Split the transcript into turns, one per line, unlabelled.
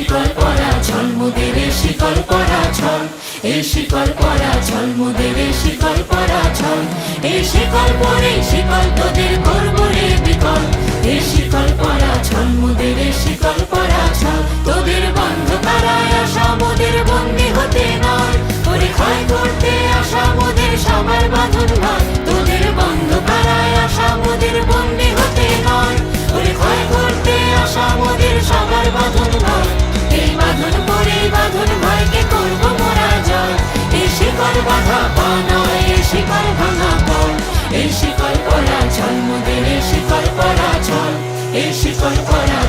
শিকল পরা ছল মোদের শিকল পরা ছল, এই শিকল পরা ছল মোদের শিকল পরা ছল, এই শিকল পরে শিকল তোদের করব রে বিকল, এই শিকল পরা ছল মোদের শিকল পরা ছল। তোদের বন্ধ কারায় আসা মোদের বন্দী হতে নয়, ওরে ক্ষয় করতে আসা মোদের সবার বাঁধন নয়। তোদের বন্ধ কারায় আসা মোদের বন্দী হতে নয়, ওরে ক্ষয় করতে আসা মোদের সবার বাঁধন নয়। এই বাঁধন পরে বাঁধন ভয়কে করব মোরা জয়, এই শিকল বাঁধা পা নয়, এই শিকল ভাঙা পর, এই শিকল পরা ছল মোদের শিকল পরা ছল, এই শিকল পরা